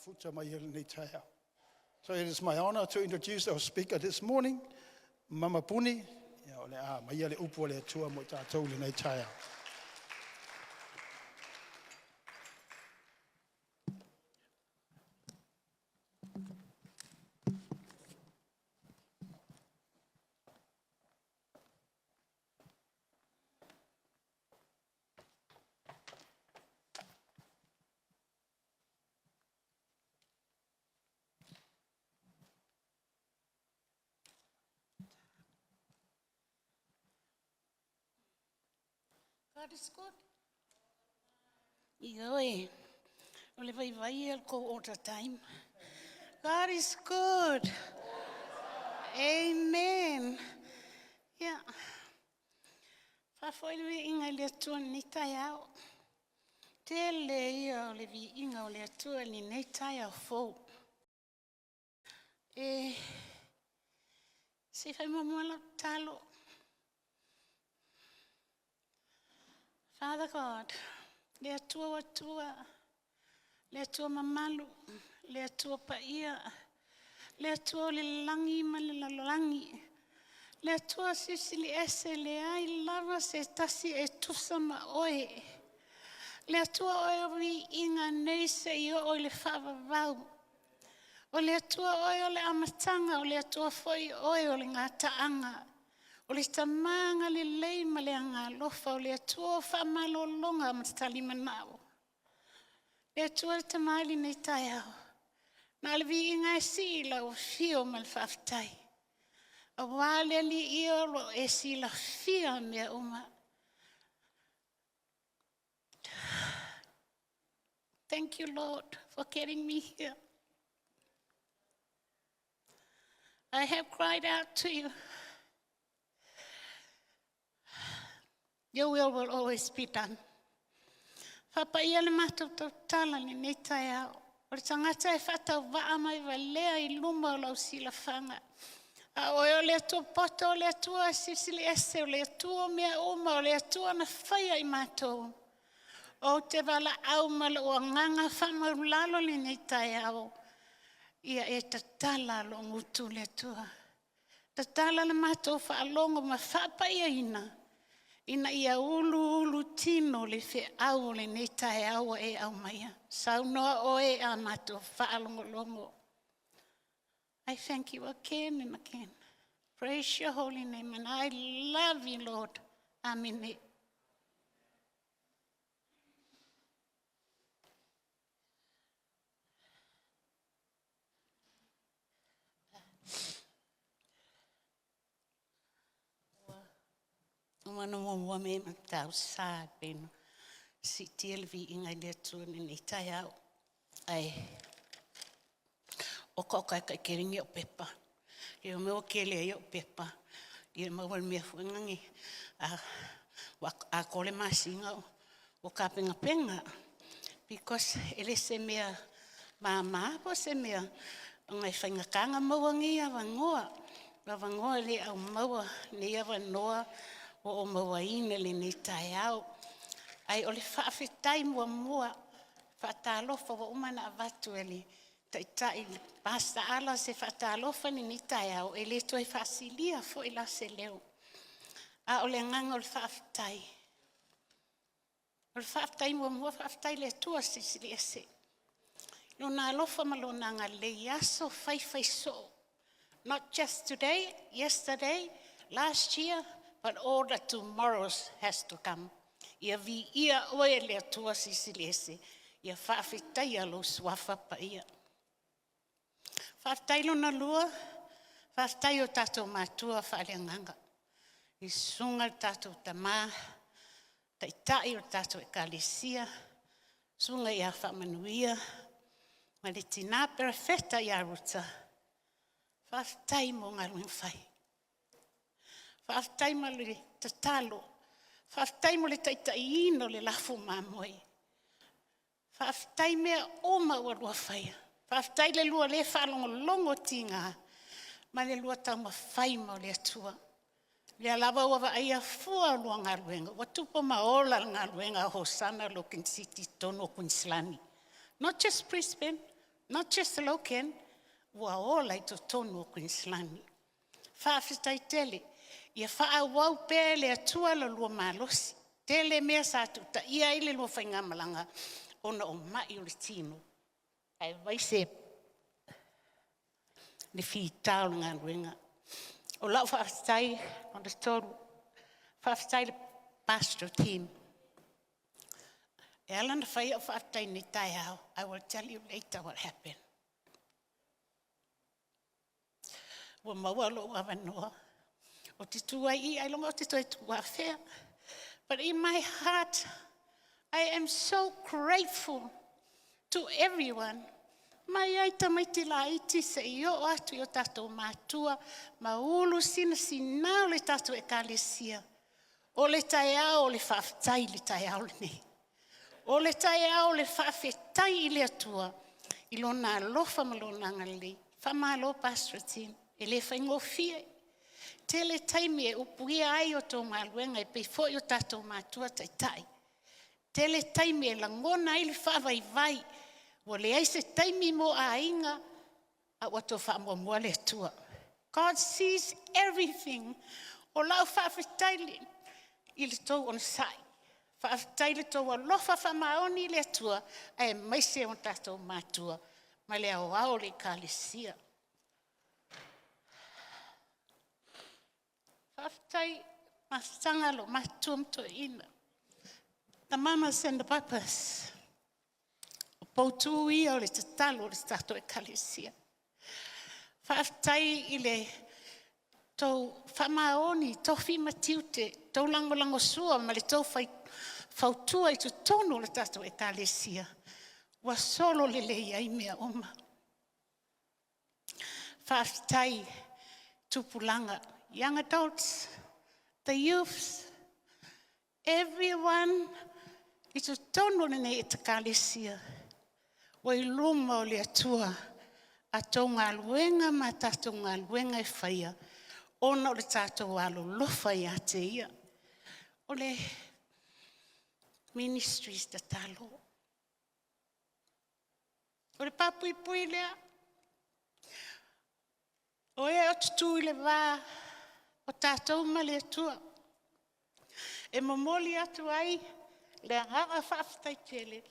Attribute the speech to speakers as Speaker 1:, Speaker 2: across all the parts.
Speaker 1: futa mai ele nei tai au. So it is my honor to introduce our speaker this morning, Mama Puni. Ia o le a mai ele upu le atua mo tātou le nei tai au.
Speaker 2: God is good. Ioi. Ole vai el ko all the time. God is good. Amen. Yeah. Fa foi le inga le tu ni tai au. Tele ia ole vi inga ole tu ni nei tai au fo. Se fai mamala talo. Father God, le atua watua, le atua mamalu, le atua paia, le atua le langi ma le lalangi, le atua sisili ese le ai lava se tasi e tusa ma oe, le atua oe ri inga nei se io o le whavavau, o le atua oe o le amatanga, o le atua foi oe o le ngataanga, o le tamanga le lei ma le anga lofa o le atua wha malolonga ma te tali manao. Le atua le tamali nei tai au. Na le vi inga e si la o fio ma le whaftai. A wale li ia lo e si la fia mea uma. Thank you, Lord, for getting me here. I have cried out to you. Your will always be done. Whapaia le mātou tau tala ni nei tai au. O le tangata e whatau waa mai wa lea I luma o lau sila whanga. A oe o le atua poto, o le atua sisili ese, o le atua mea uma, o le atua na whaia I mātou. O te wala au mala o nganga whamau lalo ni nei tai au. Ia e tatala lo ngutu le atua. Tatala le mātou whaalongo ma whapaia ina. Ina ia ulu tino le fe au le nei tae au e au maia. Saunoa oe a mato whaalongolongo. I thank you again and again. Praise your holy name and I love you, Lord. Amen. Umana mua me tau sa peno. Si tielvi inga le tu ni tai au. Ai. O ko kai keringi o pepa. Ye me o kele o pepa. Ye ma wal me fuangi. A kole masinga o kapinga penga. Because ele se mea mama po se mea ngai whainga kanga mawangi a wangoa. Wa wangoa le au maua ni a wanoa. O maua ina le nei tai au. Ai o le whaafetai mua whaatalofa wa umana avatu ele. Tai pasta ala se whaatalofa ni nei tai au. E le toi whaasilia fo ila se leo. A o le nganga o le whaafetai. O le whaafetai mua whaafetai le tua sisili ese. Lo na alofa ma lo nanga le yaso fai so. Not just today, yesterday, last year, but all the tomorrows has to come. Ia vi ia oe le atua sisilese. Ia whaafetai alo swafa pa ia. Whaafetai lo na lua. Whaafetai o tatou mātua whaaleanganga. I sunga tatou tamā. Taitai o tatou ekalesia. Sunga ia whamanuia. Ma le tina perfecta ia ruta. Whaafetai mo ngaruing whai. Whaafetai ma le tatalo. Whaafetai mo le taitaino le lafu mamoi. Whaafetai mea oma ua lua whaia. Whaafetai le lua le whaalongo tinga. Ma le lua tau ma whai ma le atua. Le alawa ua aia fua lua ngā ruenga. Wa tupo ma ola ngā ruenga Hosana Lokin City tono Queenslandi. Not just Brisbane, Not just the Loken, ua ola I to tonu o Queenslandi. Whaafetai tele, ia whaawau pēr le atua la lua malosi. Tele mea sa tuta, ia ile lua whaingamalanga, ona o mai o le tino. Ai waise, le fi tau ngā ruenga. O lau whaafetai, on the toru, whaafetai le pastoral team. E ala na whai o whaafetai ni tai au, I will tell you later what happened. Wa maua lo wa wanoa. O te tua I longa o te tua whea. But in my heart, I am so grateful to everyone. Mai ai tamai te la iti se I o atu I o tātou mātua, ma ulu sina sinau le tātou e kālesia. O le tai au le whaafetai le tai au le nei. O le tai au le whaafetai I le atua. I lona alofa ma lona ngalei. Whamalo pastoral team. E le whaingofia. Tele taimi e upuia ai o tō maluenga e pei fo I o tātou mātua tai tai. Tele taimi e langona I le whaavai vai. Wa le aise taimi mo a inga a wato whaamua mua le atua. God sees everything. O lau whaafetaili I le tau on sai. Whaafetaili tau a lofa whamaoni le atua a e maise o tātou mātua. Ma le au au le kālesia. Whaafetai masangalo matum to ina. The mamas and the papas. O poutu ia o le tatalo o le tato e kalesia. Whaafetai I le tau whamaoni, tau whimatiute, tau lango sua, ma le tau whautua I tu tonu le tato e kalesia. Wa solo le iai mea oma. Whaafetai tupulanga. Young adults, the youths, everyone is a tono ne e te kalesia. Wa I luma o le atua, a tau ngā luenga ma tātou ngā luenga e whaia, ona o le tātou alo lofa I a te ia. O le ministries da talo. O le papui pui lea, o e o tutu I le wā, o tātou ma le atua. E momoli atu ai, le ngara whaafetai tele,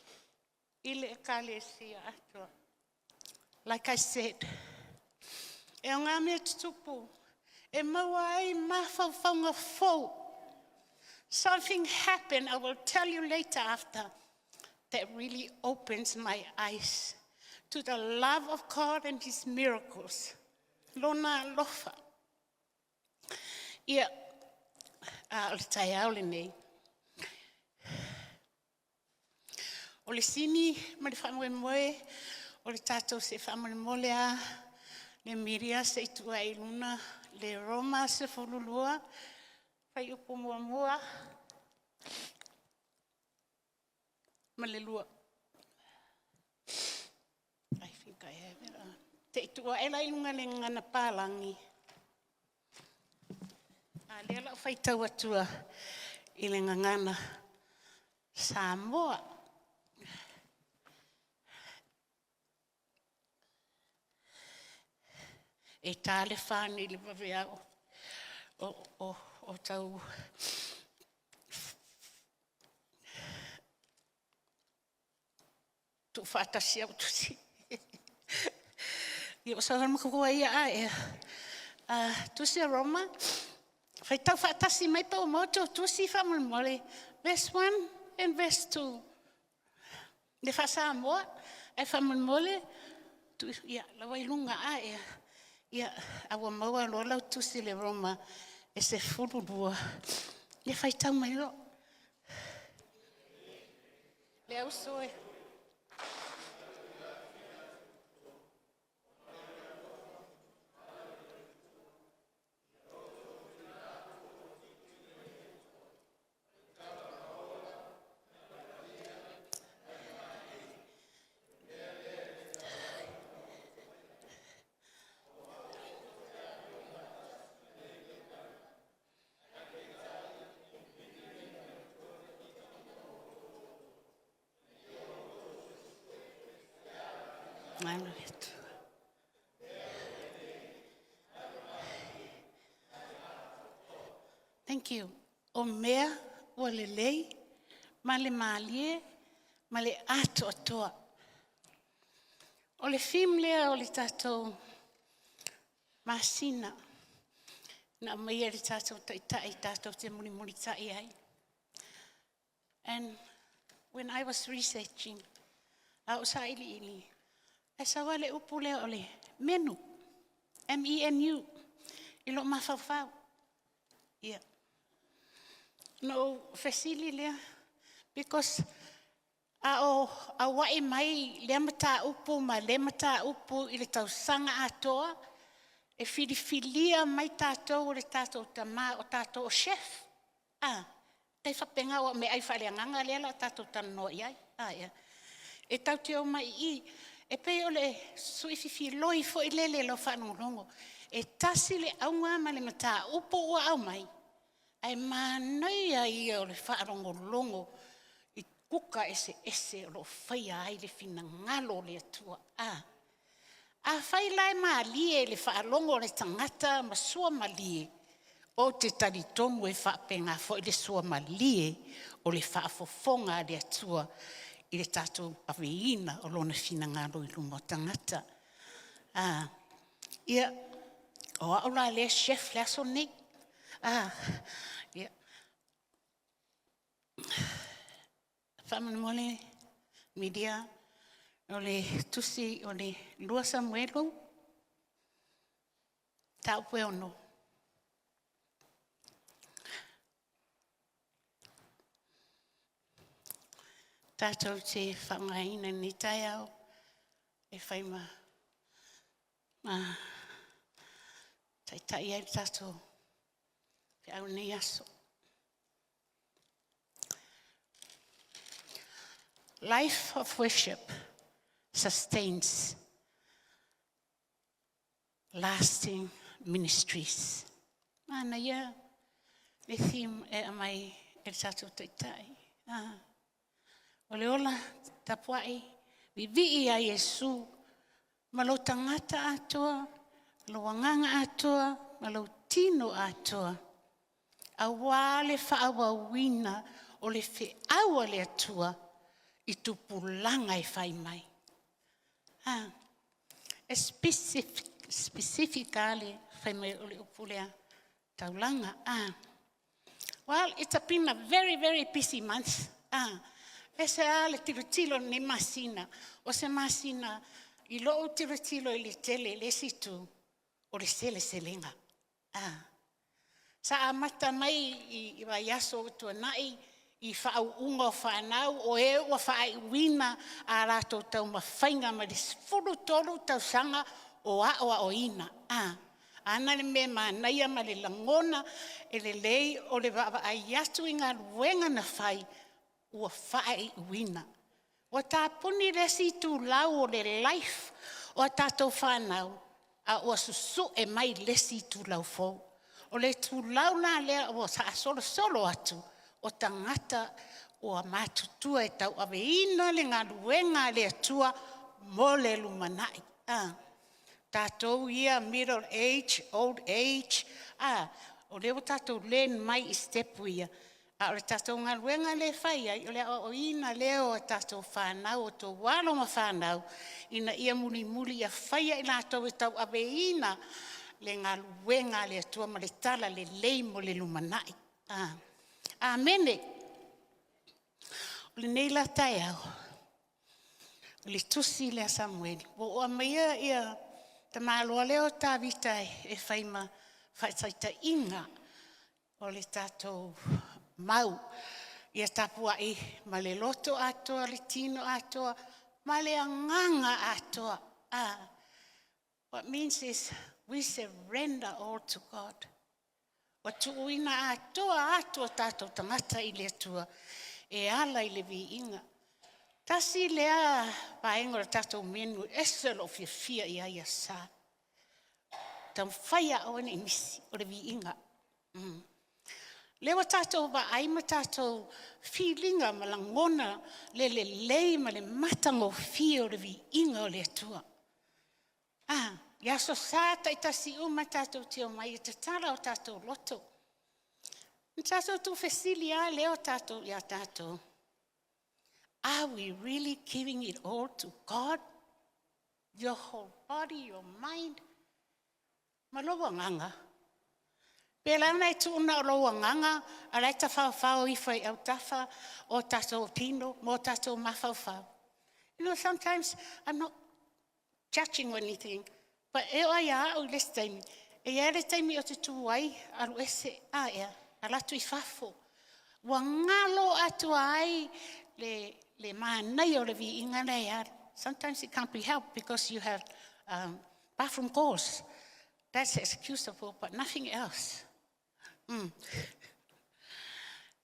Speaker 2: I le kalesia atua. Like I said, e o ngā mea tutupu, e maua ai mawhawhaunga fau. Something happened, I will tell you later after, that really opens my eyes to the love of God and His miracles. Lona lofa. Ia, o le tai au le nei. O le sini, ma le whamoe moe, o le tātou se whamoe molea, le miria se itua I luna, le Roma se whululua, whai upo mua mua, ma le lua. I think I have it. Te itua e lai lunga le ngana pālangi. Le ala whai tau atua I le ngangana Samoa. E tāle whāni le waweao o tau tu whātasi au tusi. Ia o sauran makukua ia ae. Tusi a Roma. Whai tau whaatasi mai pau moto, tusi whamole mole, verse 1 and verse 2. Le whasa moa, ai whamole mole, ia, lawa I lunga ae, ia, awa maua lolau tusi le Roma, e se fururua. Ia whai tau mai lo. Le au soe. ngānu e atua. Thank you. O mea, o le lei, ma le malie, ma le ato atoa. O le fim lea o le tātou masina. Na mai le tātou taitai, tātou te muni tai ai. And when I was researching, au sa ili, e sa wale upu lea o le menu, M-E-N-U, ilo mawhawhau. Yeah. No, fesili lea, because a wai mai le mata upu ma le mata upu i le tausanga atoa, e whiriwhilia mai tātou o le tātou tama o tātou chef. Tei whapenga o me ai whaleanganga lea la tātou tano iai. E tau te o mai i, e pei o le suififi loi fo i lele lo whanongongo. E tasi le aunga ma le mata upu ua au mai. Ai mānai ai o le whaarongolongo i kuka ese o lo whaia ai le whina ngalo le atua. A whai lai maa lie le whaalongo le tangata ma sua ma lie. O te taritomu e whapenga fo i le sua ma lie o le whaafofonga le atua i le tātou aweina o lona whina ngalo i lumo tangata. Ia, o aula le chef le aso nei. Yeah. Whamana mole, media, o le tusi, o le lua Samuelo, tau pue ono. Tātou te whangaina ni tai au, e whaima, tai ai tātou. Life of worship sustains lasting ministries. Mana ia, le theme e amai e tātou taitai. O le ola, tapuai, vivi a Yesu, malo tangata atoa, lo wanganga atoa, malo tino atoa. A wale whaawawina o le whiaua le atua i tupulanga e whai mai. Specifically, whai mai o le upulea taulanga. Well, it's been a very, very busy month. E se le tirotilo ne masina. O se masina, i loo tirotilo i le tele, le situ, o le selenga. Sa amata mai i waiaso o tua nai, i whaau unga o whanau, o e ua whaai wina a rato tau mawhainga ma le furu tolu tau sanga o aoa o ina. Ana le me manaia ma le langona, e le lei o le wawa ai atu i ngā ruenga na whai, ua whaai wina. O tā puni resi tū lau o le life o tātou whanau, a ua susu e mai lesi tū lau fau. O le tūlau nā lea o sa solo atu, o tangata o a mātutua e tau awe ina le ngā ruenga le atua mo le lumanai. Tātou ia middle age, old age, o leo tātou len mai i stepu ia. O le tātou ngā ruenga le whaia, o le o ina leo tātou whanau, o tō walo ma whanau, ina ia muli a whaia i nātou e tau awe ina, le ngā luenga le atua ma le tala le lei mo le lumanai. Amene. O le neila tai au. O le tusi le Samuel. O amaia ia ta māloa leo tā vitai e whaima whaitaita inga o le tātou mau. Ia tapua i ma le loto atoa, le tino atoa, ma le anganga atoa. What means is we surrender all to God. Wa tuuina atoa tātou tangata i le atua, e ala i le vi inga. Tasi lea paengo le tātou menu, eselo fia fia i aia sa. Tam whaia o ane imisi, o le vi inga. Lewa tātou wa aima tātou feelinga ma langona le lei ma le matango fia o le vi inga o le atua. Ia so sa taitasi uma tātou te o mai, te tara o tātou loto. Tātou tu fesili a leo tātou ia tātou. Are we really giving it all to God? Your whole body, your mind? Maloa nganga. Pela nei tu una o loa nganga, a lai ta whao I whai au tafa, o tātou tino, mo tātou mawhau. You know, sometimes I'm not judging or anything, but e o ia au les taimi. E ere taimi o te tuai, alu ese a ea, alatu I whafo. Wa ngalo atu ai le mānei o le vi inga nei ar. Sometimes it can't be helped because you have bathroom goals. That's excusable, but nothing else.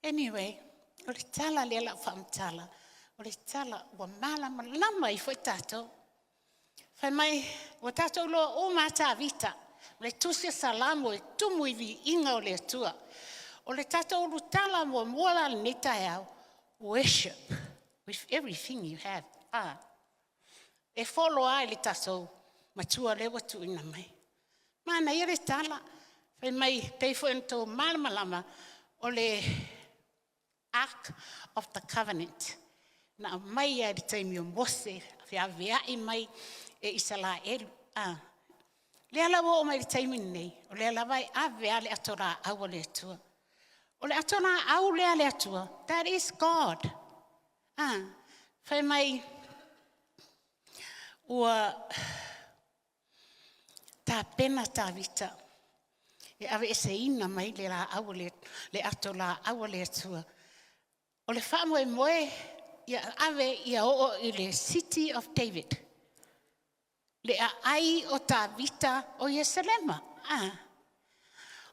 Speaker 2: Anyway, o le tala le la whamtala. O le tala wa malama lama I fwoi tātou. Whai mai, o tātou loa o mātā vita. Le tusia salamo e tumu I vi inga o le atua. O le tātou lu tala mo mola le nita au. Worship with everything you have. E follow ai le tātou matua lewa tu ina mai. Mana I re tala. Whai mai, pei fo ento malamalama o le Ark of the Covenant. Na mai a le taimi o Mose, whia vea I mai e isala elu. Le alawa o mai le taimi nei, o le alawai a vea le atora au le atua. O le atora au le atua, that is God. Whai mai, ua tā pena tā vita. E ave ese ina mai le la au le atola au le atua. O le wha moe, ia ave ia o I le City of David. Le ai o tā vita o Yerusalema.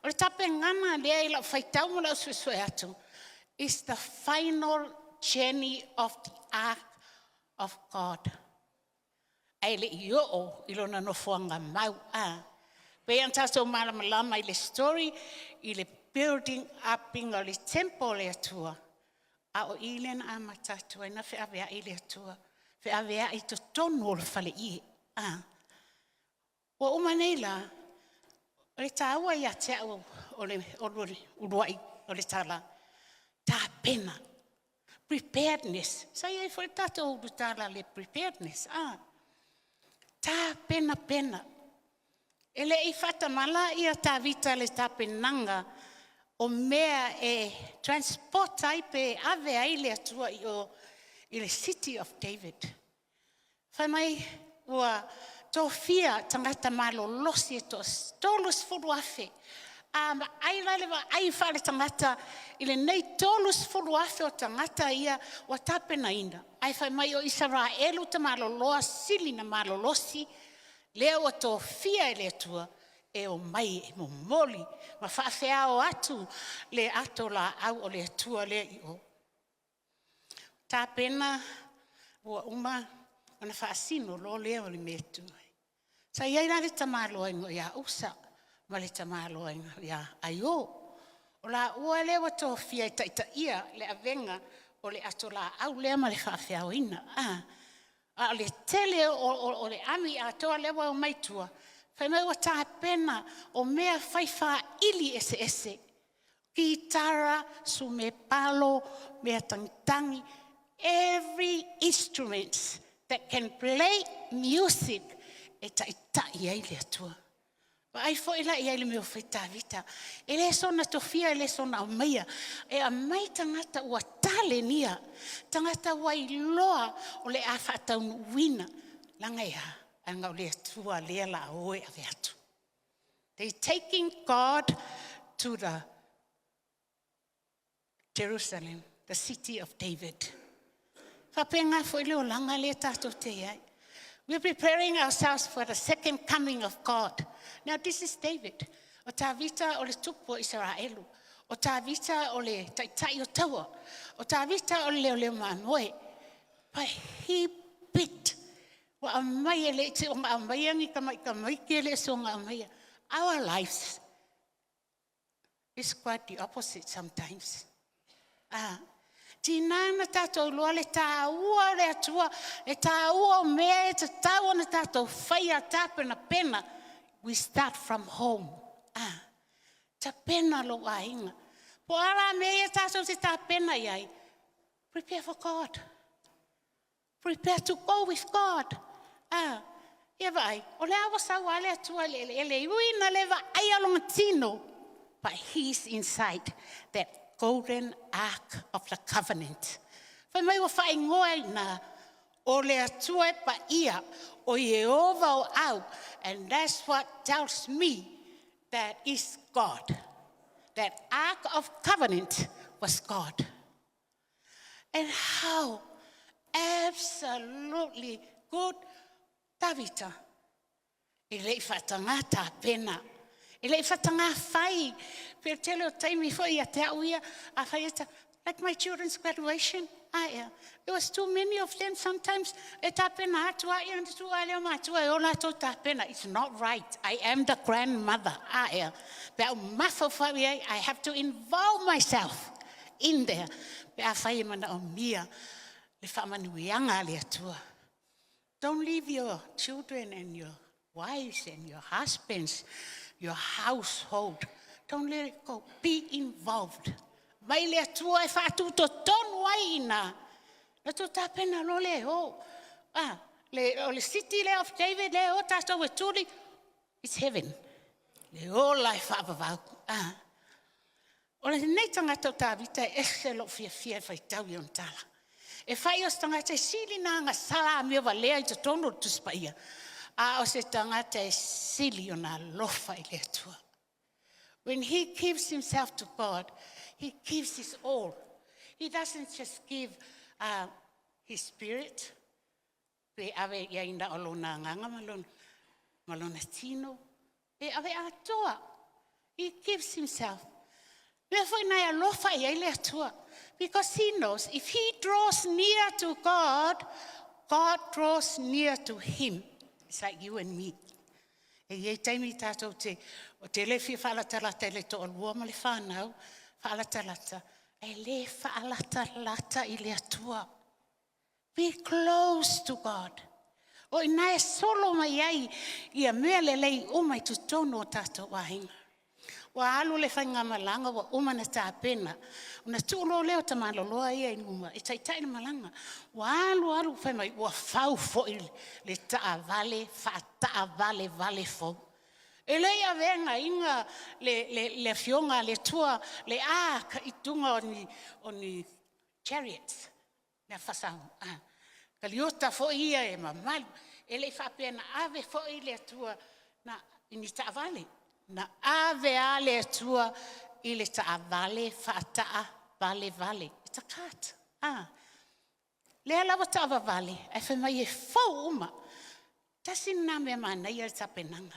Speaker 2: O le tape ngana lea I la whaitau mo lau suesue atu. Is the final journey of the Ark of God. Ai le I o ilona no fuanga mau. Pei antato malamalama I le story, I le building up inga le temple le atua. A o ilen a matatu, ina whi awea I le atua. Whi awea I to tonu o le whale I. O umaneila, o le tāua I a te au o le uruai, o le tala. Tā pena. Preparedness. Sa iai fo le tato o tala le preparedness. Tā pena pena. Ele I whata mala I a tā vita le tā penanga o mea e transport ai pe ave ai le atua I le City of David. Whai mai ua tō fia tangata malo losi e tō tōlus furu afe. Ai lewa ai whare tangata I le nei tōlus furu afe o tangata ia wa tā pena ina. Ai whai mai o Israelu ta malo loa sili na malo losi. Leo to fia le tua e o mai e mo moli ma whaafea o atu le atola au o le tua le I o. Tā pena ua uma ona whaasino lo leo le metu. Sa iai la le tamaloa ingo ia usa ma le tamaloa ingo ia aio. O la ua lewa to fia I taita ia le avenga o le atola au lea ma le whaafea o ina. A le tele o le ami a toa lewa o maitua. Whai mai wa tā pena o mea whaiwha ili ese. Ki tara, su me palo, mea tangitangi. Every instrument that can play music e taitai ai le atua. Wa ai fo ila I ai le meo whaita vita. E le sona tofia, e le sona o meia. E a mai tangata ua tale nia. Tangata wai loa o le a whaatau wina. Langa ia, anga o le atua lea la oe a veatu. They're taking God to the Jerusalem, the City of David. Whapenga fo ileo langa le tato te iai. We're preparing ourselves for the second coming of God. Now, this is David. O tā vita o le tupu o Israelu. O tā vita o le taitai o taua. O tā vita o le leo mamoe. But he bit. Wa amai ele te o amai angi kamai ke le so amai. Our lives is quite the opposite sometimes. Tinana tātou loa le tā ua le atua, le tā ua o mea e te tau ana tātou whaia tāpena pena. We start from home. Ta pena lo a inga. Po ara mea tātou te tā pena iai. Prepare for God. Prepare to go with God. Ia vai, o le awa sau ale atua le uina lewa ai alonga tino. But he's inside that golden ark of the covenant. Whai mai wa whai ngoa ina o le atua pa ia o Yehova o au. And that's what tells me that is God. That ark of covenant was God. And how absolutely good Tavita. I lei whatanga tā pena. I lei whatanga whai. Pere tele o taimi whai a te auia. A whai ata, like my children's graduation. There was too many of them sometimes. E tā pena atua ia and tu aleo matua e ola tō tā pena. It's not right. I am the grandmother. But mafo whai I have to involve myself in there. But a whai mana o mia. Le whamanuianga le atua. Don't leave your children and your wives and your husbands, your household. Don't let it go. Be involved. Mai le atua e whaatu to tonu ai ina. Le to tāpena lo le o. Le city le of David le o tātou e turi. It's heaven. Le o lai whaapavau. O le nei tangata o tāwita e se lo fia whai tau i on tala. E whai o tangata e sili nā ngā sala mea wa lea i te tono tu spaia. O se tangata e sili o nā lofa i le atua. When he gives himself to God, he gives his all. He doesn't just give his spirit. Pe ave ia ina o lona nganga malona tino. Pe ave atoa. He gives himself. Therefore, nai alofa ia i le atua. Because he knows if he draws near to God, God draws near to him. It's like you and me. E iei taimi tātou o te le fia whaalatalata le to alua ma le whanau, whaalatalata. E le whaalatalata i le atua. Be close to God. O ina e solo mai ai ia mea le lei umai tu tono o tātou wahinga. Wa alu le whainga malanga wa umana tā pena. Una tūlo leo ta maloloa ia i numa. E taitai na malanga. Wa alu whai mai wa whau foi le taa vale, wha vale fo. E leia venga inga le fionga, le tua, le ka i tunga o ni chariots. Le whasau. Ka liota fo ia e mamalu. E le whapena ave fo i le tua na ini taa vale. Na ave ale tua i le taa vale, whaataa vale. It's a cat. Lea lawa tawa vale, e whamai e whau uma. Tasi nā mea mana i al tapenanga.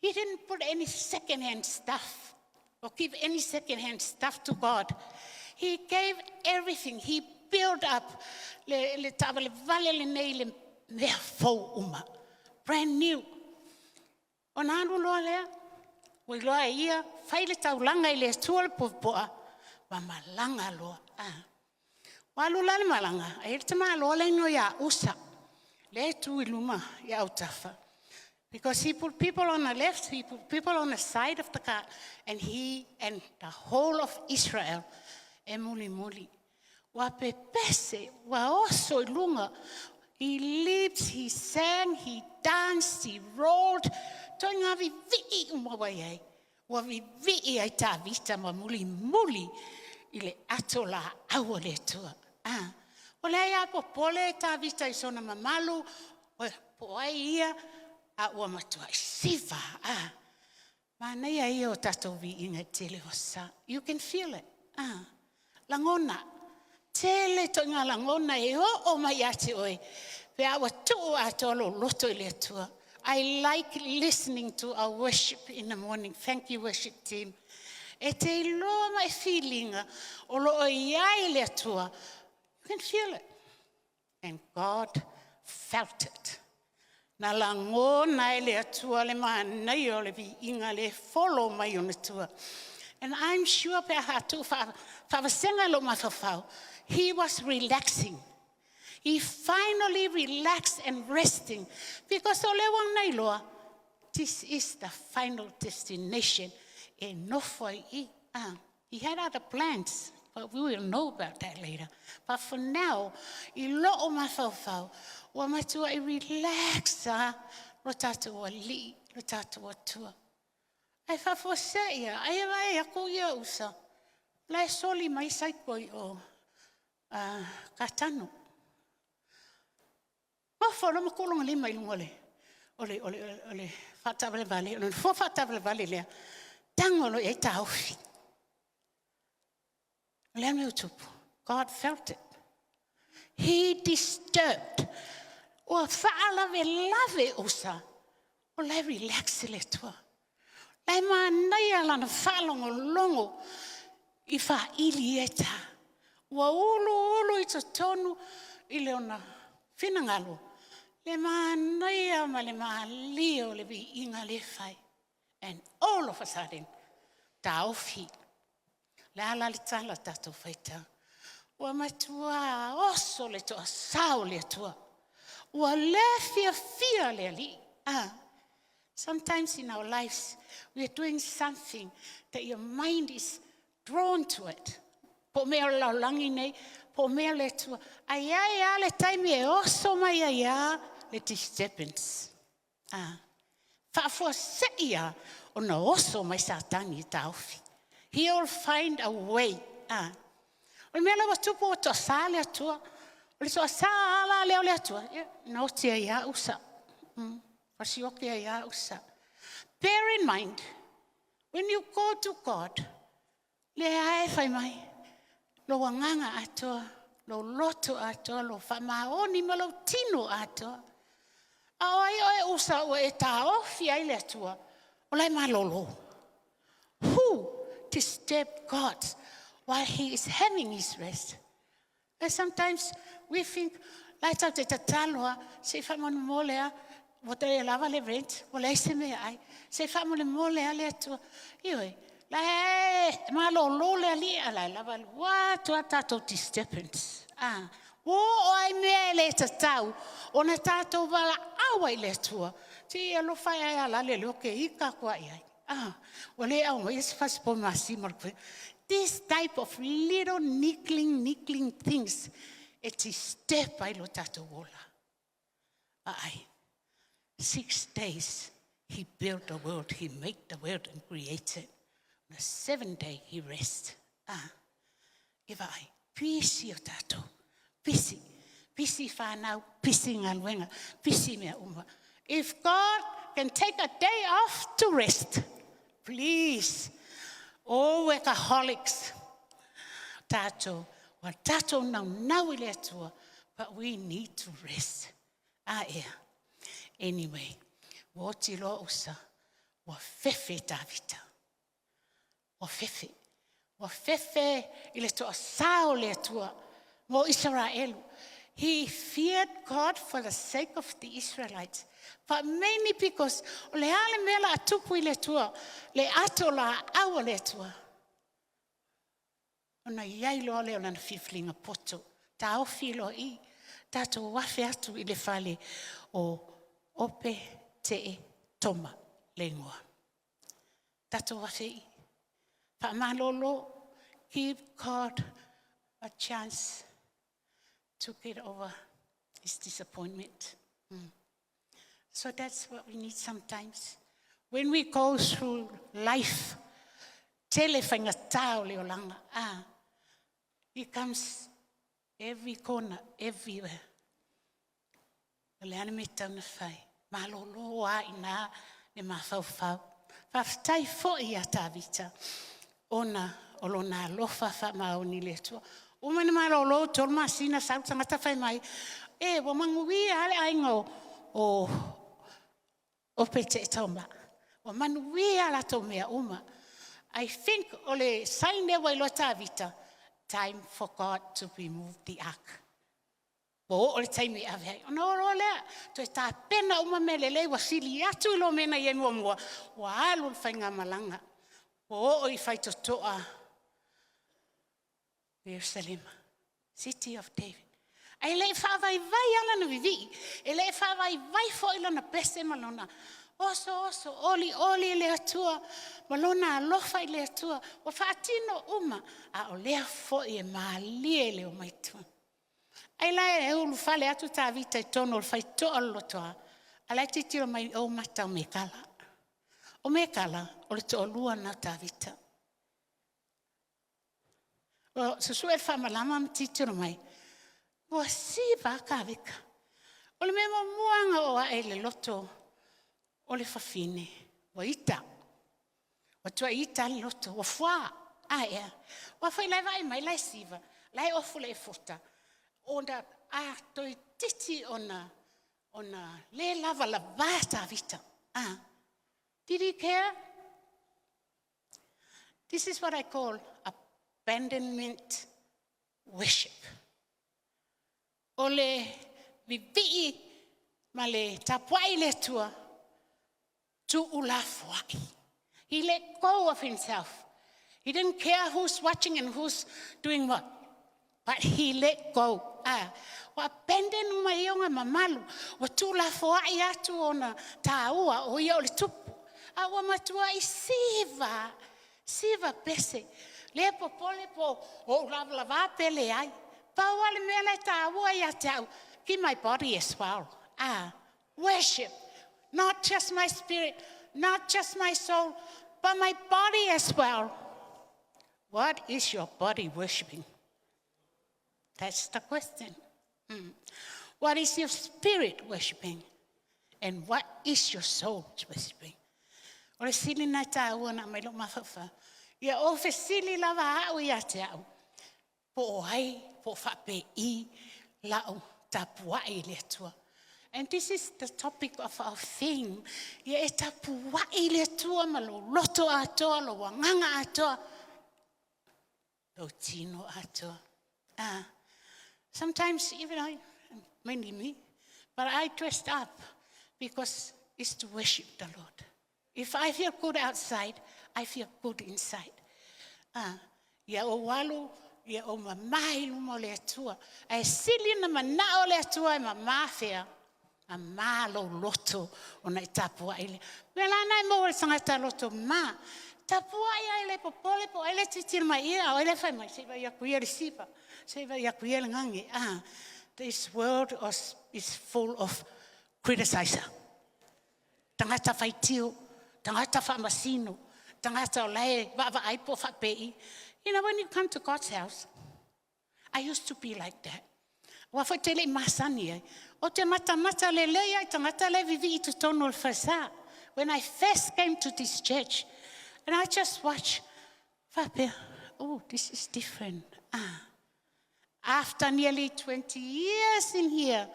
Speaker 2: He didn't put any second-hand stuff or give any second-hand stuff to God. He gave everything. He built up le tawa le vale le nei le mea whau uma. Brand new. O nānu loa lea, Wai loa ia, whai le taulanga i le tual popoa, wa malanga loa. Walu lale malanga, e te maa loa leino ia usa. Le tu i luma ia autafa. Because he put people on the left, he put people on the side of the car, and he and the whole of Israel, e muli. Wa pepese, wa oso i lunga. He leaped, he sang, he danced, he rolled. Toi ngā vi'i umawai ai. Wa vi'i ai tā vita ma muli i le ato la aua le tua. O le ai pole tā vita i sona mamalu, o po ai ia a ua matua i siva. Ma nei ai o tatou vi'i ngai tele hosa. You can feel it. Langona. Tele toi ngā langona e o mai ate oi. Pe awa tuu atolo loto i le tua. I like listening to our worship in the morning. Thank you, worship team. E te loa mai feelinga o lo iai le atua. You can feel it. And God felt it. Na lango nai le atua le manai o le vi inga le follow mai o le tua. And I'm sure pe hatu whawasenga lo mawhawhau. he was relaxing. He finally relaxed and resting. Because o le wang nei loa, this is the final destination. E nofo I. He had other plans, but we will know about that later. But for now, I lo'o mawhauwhau, wa matua I relaxa, lo tātou a li, lo tātou a tua. Ai whawhosea ia, ai awai ako ia usa. Lai soli mai saikoi o katano. Mawhara makolonga lima ilungole. Ole, whatawale vale, ole, whatawale vale lea. Tangolo e tauwhi. Lea me utupu. God felt it. He disturbed. O whaalave lave usa. O lai relax le tua. Lai manai alana whalongo longo. I wha ili e ta. Ua ulu I to tonu I leona whinangalo. Le manai ama le maalio le vi inga le whai. And all of a sudden, tauwhi. Le ala le tala tatou whaita. Ua matua oso le toa sao le tua. Ua le fia le ali. Sometimes in our lives, we are doing something that your mind is drawn to it. Po mea laulangi nei, po mea le tua. Ai le taimi e oso mai ai le disturbance. Whaafoseia o na oso mai sa tangi tauwhi. He'll find a way. O mea lawa tupu o toa sa le atua. O le toa sa ala leo le atua. Na o tia ia usa. Wasioke ia usa. Bear in mind, when you go to God, le ae whai mai, lo wanganga atoa, lo loto atoa, lo whamaoni ma lo tino atoa. Ai usa o e taofi ai le atua, o lai malolo. Who disturbed God while he is having his rest? And sometimes we think, lai tau te tataloa, se whamanu molea, o te lava le rent, o le se mea ai, se whamanu molea le atua. Ioi, lai malolo le ali, alai lava lua tua tatou disturbance. O ai mea le tatau, o na tatou wala awa I le atua. Ti alo whai ai ala le leo ke ika kua iai. O le au mo isi whasipo masi marpe. This type of little niggling things, it is step ai lo tatou wola. Ai. 6 days he built the world, he made the world and created. On the 7th day he rest. Iwa ai. Pisi o tatou. Pisi. Pisi whanau, pisi ngaluenga, pisi mea uma. If God can take a day off to rest, please, all workaholics, tatou, wa tatou nau I le atua, but we need to rest. Anyway, wa tilo usa, wa fefe tavita. Wa fefe. Wa fefe I le toa sao le atua, mo Israelu. He feared God for the sake of the Israelites, but mainly because le ale mela atupu I le tua, le ato la awa le tua. Ona iai loa leo lana fiflinga poto, ta ofi lo I, tato wafe atu I le fale o ope te e toma lengua. Tato wafe I. Pa malolo, give God a chance to get over his disappointment. So that's what we need sometimes. When we go through life, tele whaingatau leo langa, he comes every corner, everywhere. Le ane me tau na whai, malolo a ina ne mawhauwhau. Whaftai fo I a tāwita, ona olona lofa wha maoni le tua. Umane malolo tol masina sau tangata whai mai. Wa manguia ale aingo o pete toma. Wa manuia la to mea uma. I think ole saine wa ilota vita. Time for God to remove the ark. Bo ole time ave. No ole to ta pena uma melele wa sili atu lo mena ye mo wa alu fainga malanga. Bo o I fai to toa Jerusalem. City of David. Ai le whawai vai ala na vivi. E le whawai vai fo ila na pese malona. Oso, oli le atua. Malona alofa i le atua. O whaatino uma. A o lea fo i e maalie le o maitua. Ai lai e ulu whale atu tā vita i tono o whai toa lotoa. A lai titiro mai o mata o me kala. O me kala, o le toa lua na tā vita. O susue e whamalama ma titiro mai. Ua siva ka vika. O le mea muanga o a e le loto. O le whawhine. Ua ita. Ua tua ita le loto. Ua whaa. A ea. Ua whai lai vai mai lai siva. Lai ofu le e fota. Ona a toi titi ona le lava la vata vita. Did he care? This is what I call abandonment worship. O le vivi ma le tapuai le tua tu ulafuai. He let go of himself. He didn't care who's watching and who's doing what. But he let go. O abandon mai onga mamalu. O tula foai atu ona taua o ia o le tupu. O matua I siva pese. Le popole po o lava pele ai. Paua le mea le taua ia tau. Give my body as well. Worship. Not just my spirit. Not just my soul. But my body as well. What is your body worshiping? That's the question. What is your spirit worshiping? And what is your soul worshiping? O le sili na tāua na mai lo mawhawha. Ia o fe sili lava au ia te au. Po ai, po whape I, lau tapuai le atua. And this is the topic of our theme. Ia e tapuai le atua ma lo loto atoa, lo wanganga atoa. Lo tino atoa. Sometimes even mainly me, but I dressed up because it's to worship the Lord. If I feel good outside, I feel good inside. Ia o walu, ia o mamai lumo le atua. Ai sili na manao le atua e mamawhea. Ma lo loto o na tapua ele. Mela nai mo le sangata loto ma. Tapua ia ele popole po ele titir mai ia o ele fai mai se vai akuia le sipa. Se vai akuia le ngangi. This world is full of criticizer. Tangata fai tio, tangata fa masino, tangata o lai va aipo fa pei. You know, when you come to God's house, I used to be like that. Wa fa tele masani ai. O te mata le leia, tangata le vivi I tutono le fasa. When I first came to this church, and I just watched, oh, this is different. After nearly 20 years in here,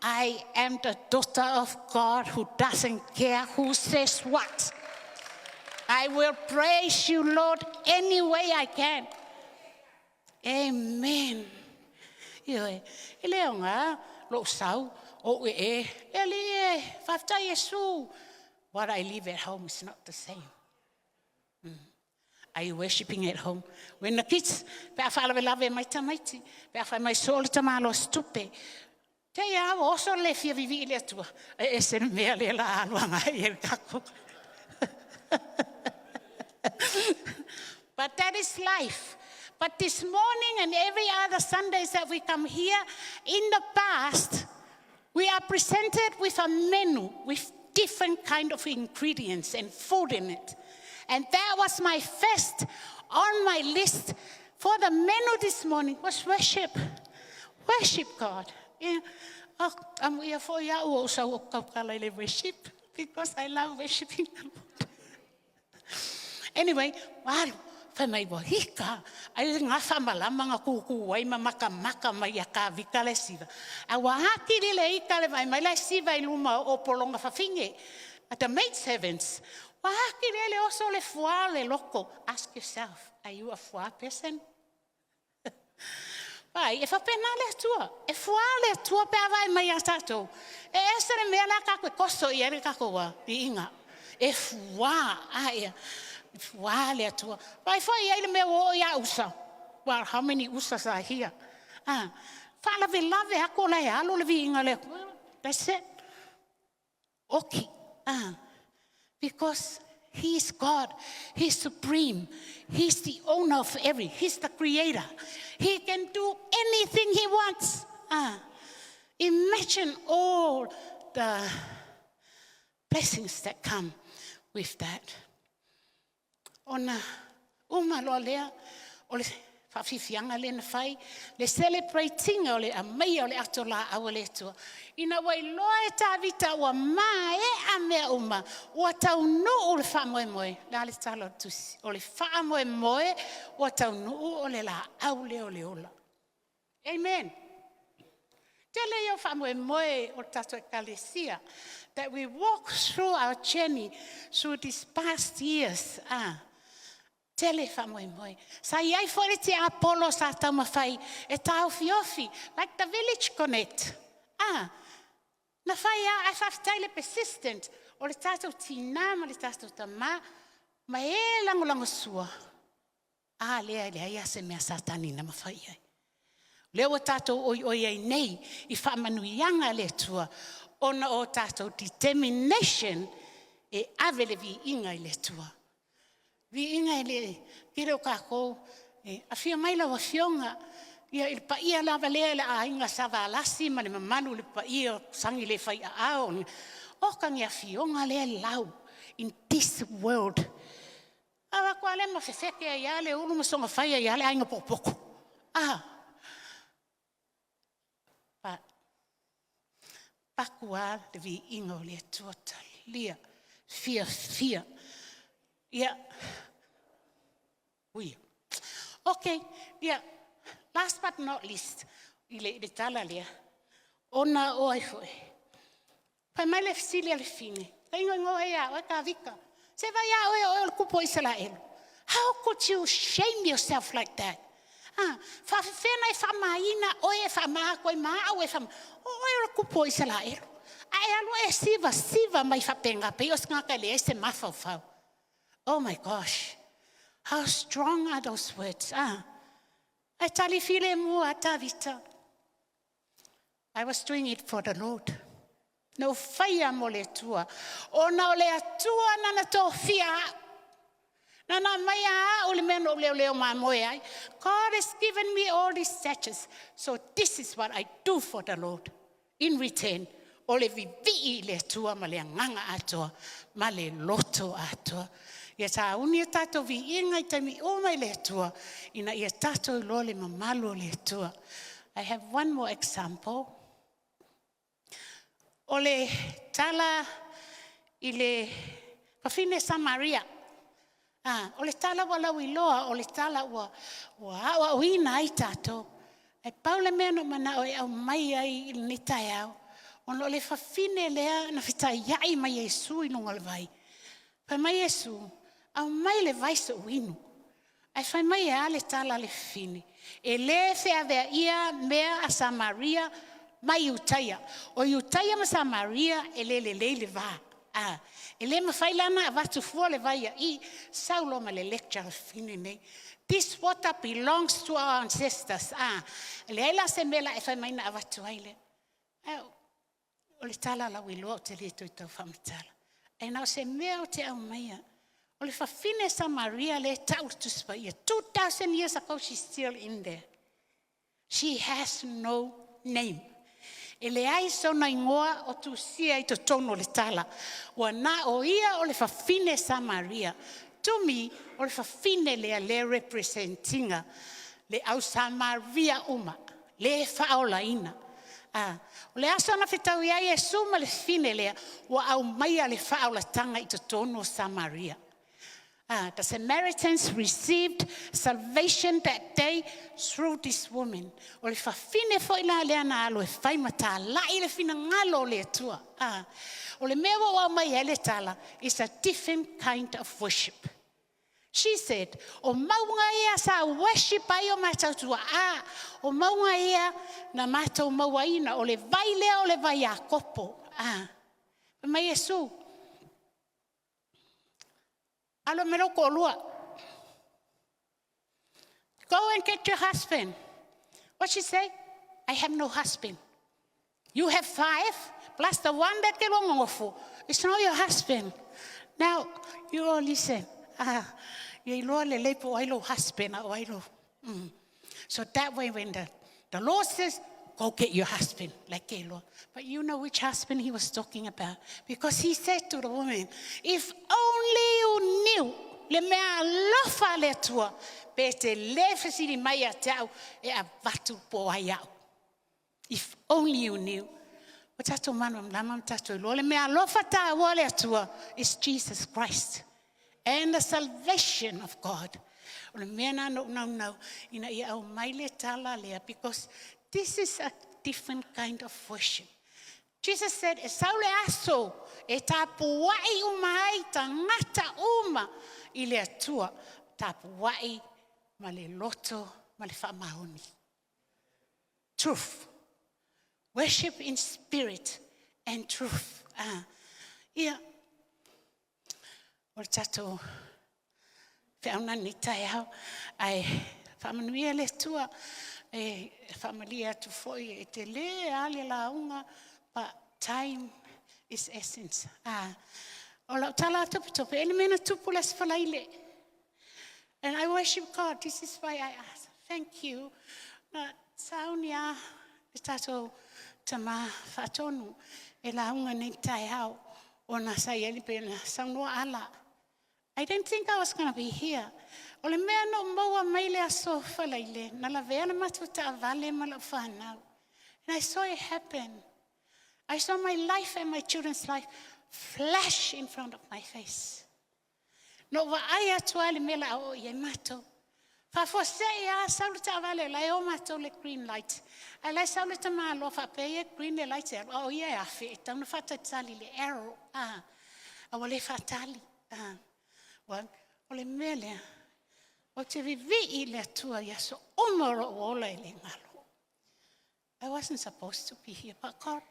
Speaker 2: I am the daughter of God who doesn't care who says what. I will praise you, Lord, any way I can. Amen. Eleonga, lo sau, o Eli, fafta Yesu. What I live at home is not the same. Are you worshiping at home? When the kids, pe'afala velave mai tamaiti, pe'afai mai soli tamalo stupe. Te ia oso le fia vivi le atua. E se mea le la aluanga I kako. But that is life. But this morning and every other Sundays that we come here, in the past, we are presented with a menu with different kind of ingredients and food in it. And that was my first on my list for the menu this morning was worship. Worship God. Yeah. I'm here for you also worship because I love worshiping the Lord. Anyway, wow. Whamai wahika, ai ngā whamalama ngā kuku wai ma maka mai a ka vika le siva. A wahaki li le ika le mai le siva I luma o polonga whawhinge. At the maid servants, wahaki le oso le fua le loko. Ask yourself, are you a fua person? Pai, e whapena le atua. E fua le atua pe awai mai a tatou. E esere mea la kako e koso I ere kako wa, I inga. E fua, aia. Wale atua. Pai foi ele me o ia usa. Well, how many usas are here? Whalave lave ako lai alo le vi inga le. That's it. Okay. Because He's God. He's supreme. He's the owner of He's the creator. He can do anything He wants. Imagine all the blessings that come with that. Ona umalo lea ole fafifianga le na fai le celebrating ole a mai ole atola awale to ina wai loe ta vita wa mai a me uma wa tau no ole fa moe moe la le talo tusi ole fa moe moe wa tau no ole la aule ole ola. Amen. Tele yo fa moe moe o tato ekalesia that we walk through our journey through these past years. Tele fa moe moe. Sa iai fore te Apollo sa taumafai e tau fiofi, like the village connect. Na fai a whaftaile persistent, o le tātou tina, ma le tātou tama, ma e lango sua. Lea ia se mea satani na mawhai ai. Leo o tātou oi ai nei, I whamanuianga le tua, ona o tātou determination e avele vi inga I le tua. Vi inga I le kire o kākou, a whia maila wa fionga, ia il pa ia lava lea le a inga sava alasi, ma le mamanu le pa ia sangi le whai a aon. O kangi a fionga lea lau in this world. Awa kua le mawhewheke a ia le ulu masonga whai a ia le ainga popoko. Pakua le vi inga o le tuata lia. Fear. Ia. Ui. Okay, ia. Last but not least, I le tala lea. Ona o ai foi. Pai mai le fisilia le fine. Ingo ea, o ka vika. Se vai a o kupo Israel. How could you shame yourself like that? Fa fena e fa maina o e fa ma ko ma o e fa o kupo Israel. Ai alo e siva mai fa penga pe os ngaka le se mafau. Oh my gosh. How strong are those words? I was doing it for the Lord. No fire mole tua. O na ole atua na na tofia. Na na maya ole meno leo ma moe. God has given me all these statues. So this is what I do for the Lord. In return, ole vi le tua ma le nganga atua, ma le loto atua. Ia tā uni tato vi inga I taimi o mai le tua, ina ia tato I loa le mamalu le tua. I have one more example. O le tala I le pawhine Samaria. O le tala walau I loa, o le tala wa awa uina ai tato. E paule mea no mana o e au mai ai I ni tai au. Ono le whawhine lea na whitai iai mai Yesu I nunga le vai. Pa mai Yesu, au mai le vaisa uinu. Ai whai mai le tala le fine. E le whea vea ia mea a Samaria mai Utaia. O Utaia ma Samaria e le va. E le mawhailana a watu fua le vai I saulo ma le lecture fine nei. This water belongs to our ancestors. Le aila se mela e whai maina a watu aile. O le tala la wiloa o te rito I tau whamatala. E nau se mea o te au maia. O le whawhine Samaria le tau tuspa ia. 2,000 years ago, she's still in there. She has no name. E le ai sona ingoa o tu sia I to tono le tala. Wa na o ia o le whawhine Samaria. To me, o le whawhine le representinga. Le au Samaria uma. Le whaolaina. O le asa na whetau ia Yesu ma le fine lea, wa au maia le whaolatanga I to tono Samaria. The Samaritans received salvation that day through this woman. O le whawhine fo ila lea na alo e whaimata lai le whina ngalo le tua. O le mea wa mai le tala is a different kind of worship. She said, o maunga ia sa worship ai o matautua. O maunga ia na matau mauaina o le vai lea o le vai a kopo. Mai Yesu. Alo me loko olua. Go and get your husband. What she say? I have no husband. You have 5, plus the one that came on. It's not your husband. Now, you all listen. Husband. So that way, when the Lord says, go get your husband, like Lord. But you know which husband he was talking about. Because he said to the woman, if only you knew, le mea lofa le tua, pe te lefesiri mai a tau, e a vatu po ai au. If only you knew. Watato manu mlama mtato ilo, le mea lofa ta wale atua is Jesus Christ. And the salvation of God. No, ina ia au maile tala lea, because this is a different kind of worship. Jesus said, e saule aso, e tapuai umai tangata uma, ile atua, tapuai male loto, male whamahoni. Truth. Worship in spirit and truth. Ia, o tato, whiauna ni tai au, ai whamanuia le tua, e familia tu foi e te le ale la unga, but time is essence. O la tala tope, ele mena tupu las falaile. And I worship God. This is why I ask. Thank you. Na saunia e tato tama fatonu e la unga ni tai au o na sai ele pe na saunua ala. I didn't think I was going to be here. O le mea no maua maile a sofa leile, na la vea na matuta a vale ma la whanau. And I saw it happen. I saw my life and my children's life flash in front of my face. No wa ai atua le mela o ye mato. Fa fose ia saulita a vale, lai o mato le green light. A lai saulita maa lo fa peye green le light. O ia e afe, tauna fata tali le arrow. A wale fatali. O le mele, o te vivi I le atua ia so omoro o ola I le ngalo. I wasn't supposed to be here, but God,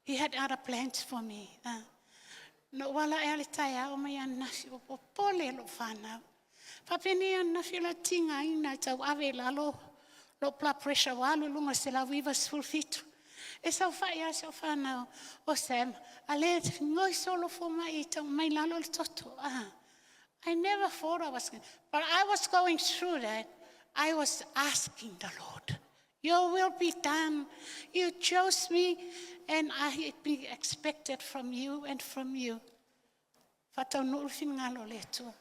Speaker 2: He had other plans for me. No wala e ale tai au mai anafi o pole lo whanau. Papeni anafi la tinga ina tau ave lalo, lo pla pressure walu lunga se la viva sulfitu. E sau whai a sau whanau o Sam, a le ngoi solo fo mai tau mai lalo le toto. I never thought I was going, but I was going through that. I was asking the Lord, your will be done. You chose me, and I be expected from you and from you. Fatau nulfin ngalo le tua.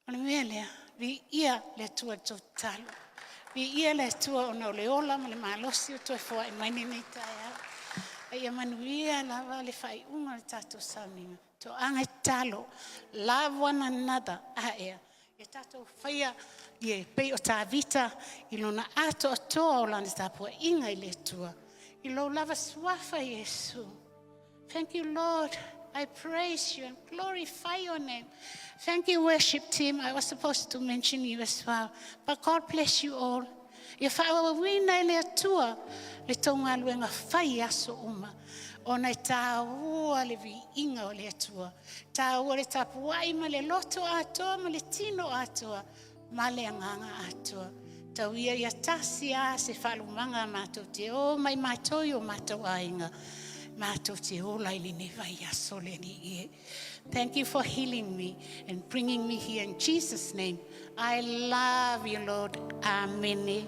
Speaker 2: Ole mele, vi ia le tua totalo. Vi ia le tua ona le ola ma le malosi o toi fo e mai nei tai. Ia manuia lava le fai unga le tato sauninga. To anga talo, love one another. Ia tato faya ye pe o ta vita ilona ato toa o lana tapua inga I le tua. Ilo lava swafa Yesu. Thank you, Lord. I praise you and glorify your name. Thank you, worship team. I was supposed to mention you as well. But God bless you all. Ia whaua wina le atua, le tonga luenga whai aso uma. Ona ta ua le vi inga o le atua. Ta ua le tapuai ma le loto atoa, ma le tino atoa, ma le anganga atoa. Ta ia ia tasi a se whalumanga mātou te o mai mātou o mātou ainga. Mātou te o lai le ne vai aso le ni ie. Thank you for healing me and bringing me here in Jesus' name. I love you, Lord. Amen.